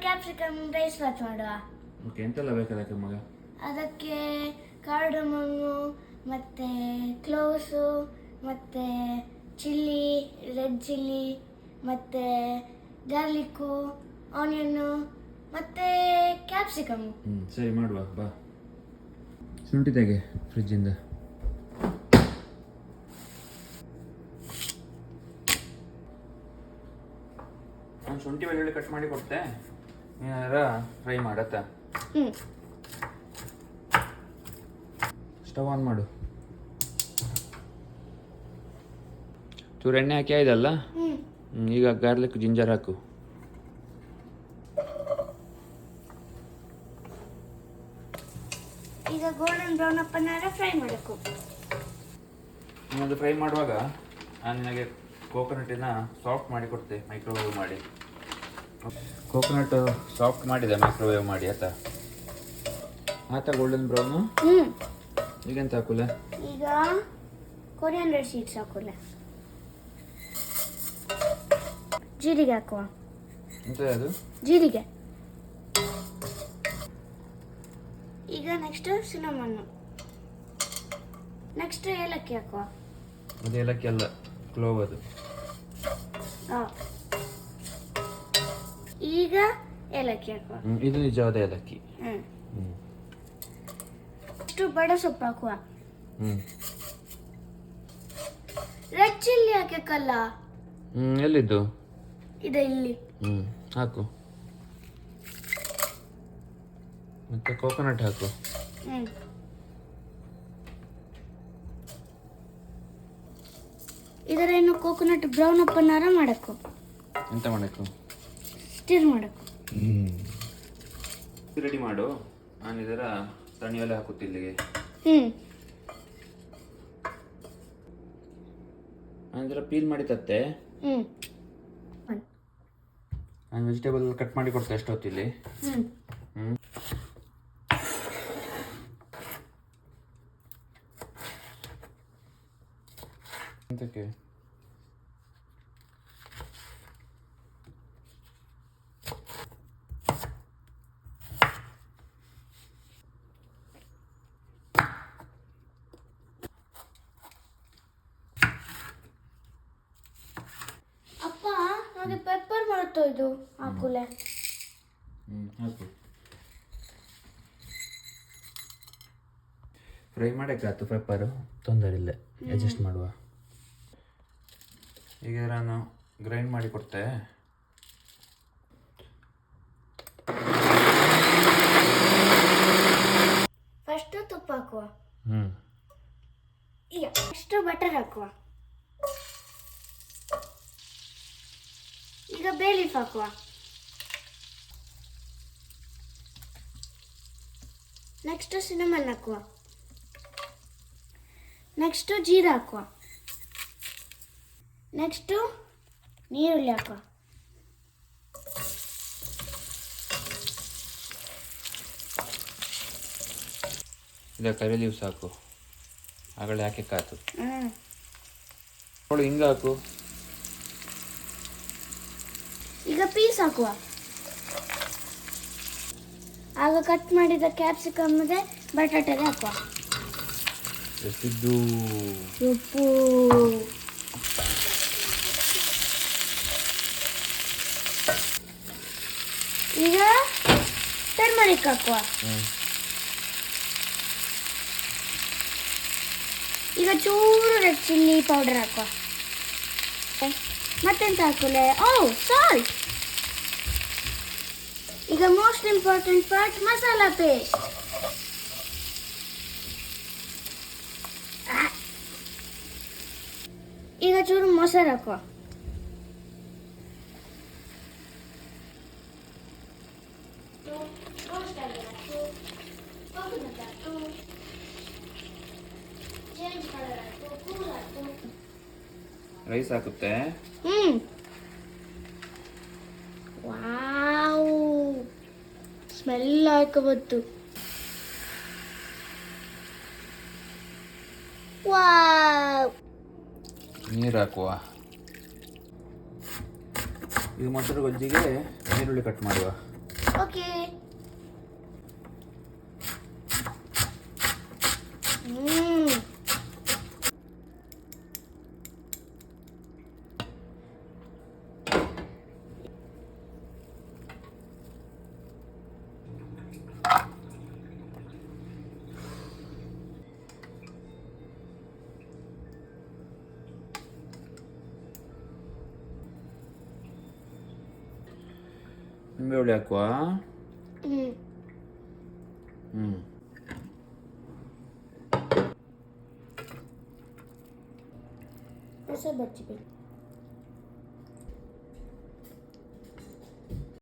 Capsicum rice Baat ಮಾಡುವ. Okay, ಎಂತೆಲ್ಲ ಬೇಕದಕ್ಕೆ ಮಗ? ಅದಕ್ಕೆ ಕಾರ್ಡಮಮ್ಮು ಮತ್ತು ಕ್ಲೋವ್ಸು ಮತ್ತು ಚಿಲ್ಲಿ, ರೆಡ್ ಚಿಲ್ಲಿ ಮತ್ತು ಗಾರ್ಲಿಕ್ಕು, ಆನಿಯನ್ನು ಮತ್ತು ಕ್ಯಾಪ್ಸಿಕಮ್ಮು. ಸರಿ ಮಾಡುವ ಬಾ. ಶುಂಠಿ ತೆಗೆ ಫ್ರಿಜ್ಜಿಂದ. ನಾನು ಶುಂಠಿ ಬೆಳ್ಳುಳ್ಳಿ ಕಟ್ ಮಾಡಿ ಕೊಡ್ತೆ, ನೀನಾರ ಫ್ರೈ ಮಾಡತ್ತ. ಸ್ಟವ್ ಆನ್ ಮಾಡು. ಚೂರು ಎಣ್ಣೆ ಹಾಕಿ ಆಯ್ದಲ್ಲ. ಈಗ ಗಾರ್ಲಿಕ್ ಜಿಂಜರ್ ಹಾಕು. ಈಗ ಗೋಲ್ಡನ್ ಬ್ರೌನ್ ಅಪ್ಪನಾರ ಫ್ರೈ ಮಾಡಬೇಕು. ಅದು ಫ್ರೈ ಮಾಡುವಾಗ ನಾನು ನಿನಗೆ ಕೋಕೋನಟ್ಟಿನ ಸಾಫ್ಟ್ ಮಾಡಿ ಕೊಡ್ತೆ, ಮೈಕ್ರೋವೇವ್ ಮಾಡಿ. ಕೋಕೋನಟ್ ಸಾಫ್ಟ್ ಮಾಡಿದೆ ಮೈಕ್ರೋವೇವ್ ಮಾಡಿ. ಆತ ಗೋಲ್ಡನ್ ಬ್ರೌನು. ಈಗೆಂತ ಹಾಕುಲೆ? ಈಗ ಕೊರಿಯಾಂಡರ್ ಸೀಡ್ಸ್ ಹಾಕುಲೆ. ಜೀರಿಗೆ ಹಾಕುವ. ಎಂತ ಅದು? ಜೀರಿಗೆ. ಈಗ ನೆಕ್ಸ್ಟ್ ಸಿನಮನ್ನು. ನೆಕ್ಸ್ಟ್ ಏಲಕ್ಕಿ ಹಾಕುವ. ಅದು ಏಲಕ್ಕಿ ಅಲ್ಲ, ಕ್ಲೋವ್ ಅದು. ಈಗ ಏಲಕ್ಕಿ ಹಾಕುವ. ಇದು ನಿಜವಾದ ಏಲಕ್ಕಿ. ನೆಕ್ಸ್ಟ್ ಬಡ ಸೊಪ್ಪು ಹಾಕುವ. ರೆಡ್ ಚಿಲ್ಲಿ ಹಾಕಕ್ಕಲ್ಲ. ಎಲ್ಲಿದ್ದು? ಇದೆ ಇಲ್ಲಿ. ಹಾಕು. ಮತ್ತೆ ಕೋಕೋನಟ್ ಹಾಕು. ಇದರ ಇನ್ನು ಕೋಕೋನಟ್ ಬ್ರೌನ್ ಅಪ್ಪನಾರ ಮಾಡಬೇಕು. ಎಂತ ಮಾಡಬೇಕು? ಸ್ಟಿರ್ ಮಾಡಬೇಕು. ರೆಡಿ ಮಾಡು. ನಾನು ಇದರ ತಣಿಯಲ್ಲೇ ಹಾಕುತ್ತಿಲ್ಲಿಗೆ. ನಾನು ಇದರ ಪೀಲ್ ಮಾಡಿ ತತ್ತೆ. ನಾನು ವೆಜಿಟೇಬಲ್ ಕಟ್ ಮಾಡಿ ಕೊಡ್ತೆ ಎಷ್ಟೊತ್ತಿಲ್ಲಿ. ಎಂತಕ್ಕೆ? ಅಪ್ಪ, ನನಗೆ ಪೆಪ್ಪರ್ ಮಾಡ್ತಾ ಇದು ಹಾಕುಲೆ. ಹಾಕು. ಫ್ರೈ ಮಾಡೋಕ್ಕಾಯ್ತು ಪೆಪ್ಪರು, ತೊಂದರೆ ಇಲ್ಲ, ಅಡ್ಜಸ್ಟ್ ಮಾಡುವ. ಈಗ ನಾನು ಗ್ರೈಂಡ್ ಮಾಡಿ ಕೊಡ್ತೆ. ಫಸ್ಟ್ ತುಪ್ಪ ಹಾಕುವ. ಈಗ ನೆಕ್ಸ್ಟ್ ಬಟರ್ ಹಾಕುವ. ಈಗ ಬೇ ಲೀಫ್ ಹಾಕುವ. ನೆಕ್ಸ್ಟ್ ಸಿನಮನ್ ಹಾಕುವ. ನೆಕ್ಸ್ಟ್ ಜೀರಾ ಹಾಕುವ. ನೆಕ್ಸ್ಟ್ ನೀರುಳ್ಳಿ ಹಾಕುವ. ಈಗ ಕರಿ ಲೀವ್ಸ್ ಹಾಕು. ಆಗಲೇ ಹಾಕಕ್ಕಾಯ್ತು. ಅವಳು ಹಿಂಗೆ ಹಾಕು. ಈಗ ಪೀಸ್ ಹಾಕುವ. ಆಗ ಕಟ್ ಮಾಡಿದ ಕ್ಯಾಪ್ಸಿಕಮ್ಗೆ ಬಟಾಟೆಗೆ ಹಾಕುವ. ಎಷ್ಟಿದ್ದು? ಉಪ್ಪು. ಈಗ ಟರ್ಮರಿಕ್ ಹಾಕುವ. ಈಗ ಚೂರು ರೆಡ್ ಚಿಲ್ಲಿ ಪೌಡರ್ ಹಾಕುವ. ಮತ್ತೆಂತ ಹಾಕುಲೆ? ಸಾಲ್ಟ್. ಈಗ most important part, masala paste. ಈಗ ಚೂರು ಮೊಸರು ಹಾಕುವ. ರೈಸ್ ಹಾಕುತ್ತೆ. ವಾವ್, ಸ್ಮೆಲ್ ಹಾಕಬತ್ತು. ವಾವ್. ನೀರು ಹಾಕುವ. ಈಗ ಮೊಸರು ಗೊಜ್ಜಿಗೆ ಈರುಳ್ಳಿ ಕಟ್ ಮಾಡುವ. ಓಕೆ. ಹ್ಮ್. ನಿಂಬೆ ಹುಳಿ ಹಾಕುವ. ಹ್ಮ್. ಹ್ಮ್. ಹೊಸ ಬಜ್ಜಿ ಬೇಕು.